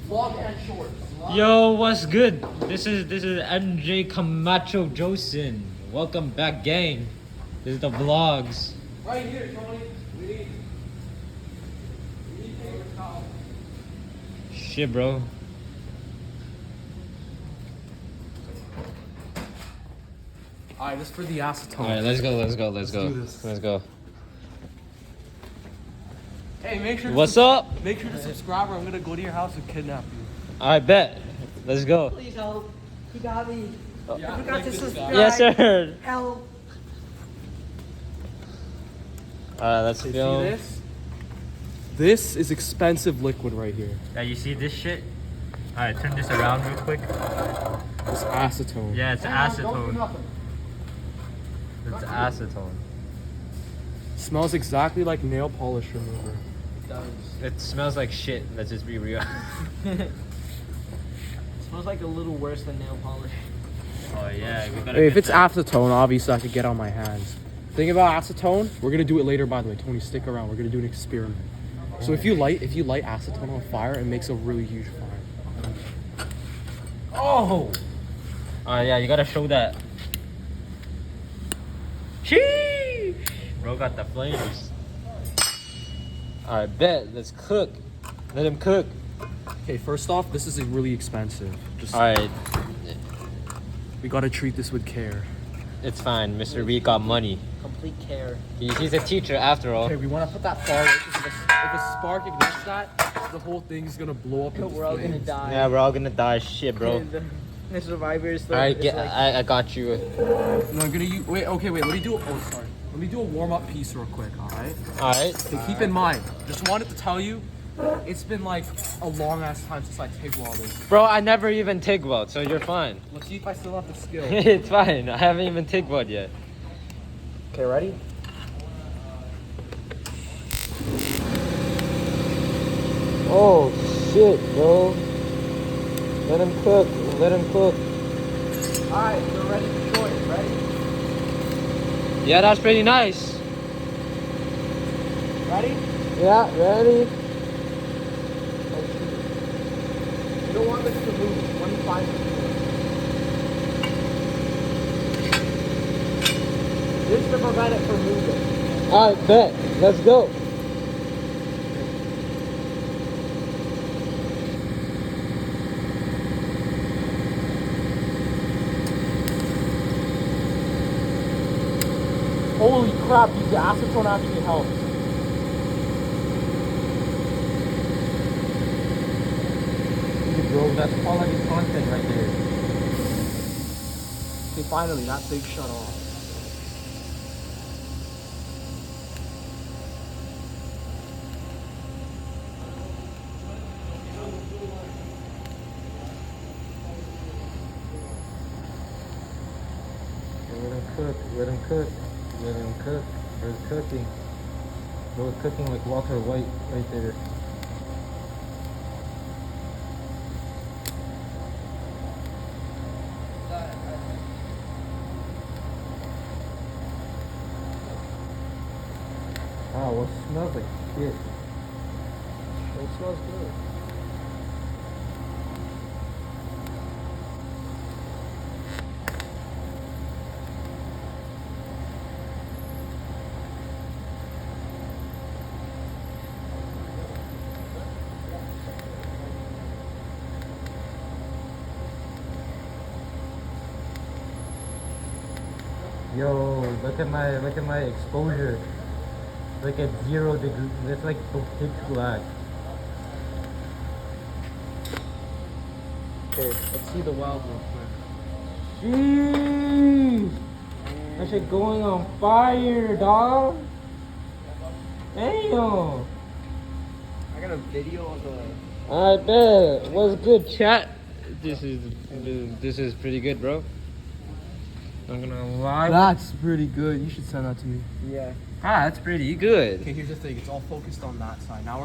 Vlog and shorts. Yo, what's good? This is MJ Camacho Josin. Welcome back, gang. This is the vlogs. Right here, Tony. We need paper towel. Shit, bro. Alright, this is for the acetone. All right, let's go. Let's do this. Let's go. Hey, make sure. What's up? Make sure to subscribe, or I'm gonna go to your house and kidnap you. All right, bet. Let's go. Please help. He got me. Yeah, I forgot to subscribe. Yes, sir. Help. All right, let's See go. this? This is expensive liquid right here. Yeah, you see this shit? All right, turn this around real quick. It's acetone. Yeah, it's acetone. It's acetone. Smells exactly like nail polish remover. It does. It smells like shit. Let's just be real. It smells like a little worse than nail polish. Oh yeah, we gotta. Hey, if get it's that. acetone, obviously I could get on my hands. Thing about acetone, we're gonna do it later. By the way, Tony, stick around. We're gonna do an experiment. So if you light acetone on fire, it makes a really huge fire. Oh. Yeah, you gotta show that. Sheesh. Bro got the flames. All right, bet. Let's cook. Let him cook. Okay, first off, this is really expensive. Just All right, we gotta treat this with care. it's fine. Mr. B got money. Complete care. He's a teacher after all. Okay, we want to put that far away because if a spark ignites that, the whole thing's gonna blow up. into We're all gonna flames. die. Yeah, we're all gonna die. Shit, bro. The survivors. All right, It's like, I got you. No, I'm gonna use. Wait. Let me do. Oh, sorry. Let me do a warm up piece real quick. All right. All right. Okay, keep in mind. Just wanted to tell you, it's been like a long ass time since I TIG welded. Bro, I never even TIG weld, so you're fine. Let's see if I still have the skill. It's fine. I haven't even TIG weld yet. Okay, ready? Oh shit, bro. Let him cook. Let him cook. all right, we're ready for choice. Ready? Yeah, that's pretty nice. Ready? Yeah, ready? Oh shoot. You don't want this to move. 25%. This is to prevent it from moving. All right, bet. Let's go. Holy crap! The acetone actually helps. Bro, that's quality content right there. Okay, finally, that thing shut off. Let him cook. Let him cook. Let him cook. We're cooking. We're cooking like Walter White right there. Wow, it smells like shit. It smells good. Yo, look at my exposure. Like at 0 degrees. That's like pitch black. Okay, let's see the weld real quick. Jeez! That shit going on fire, dog. Damn. I got a video of the. I bet. What's good, chat? This is pretty good, bro. Not gonna lie. That's pretty good. You should send that to me. Yeah. That's pretty good. Okay, here's the thing. It's all focused on that side. Now we're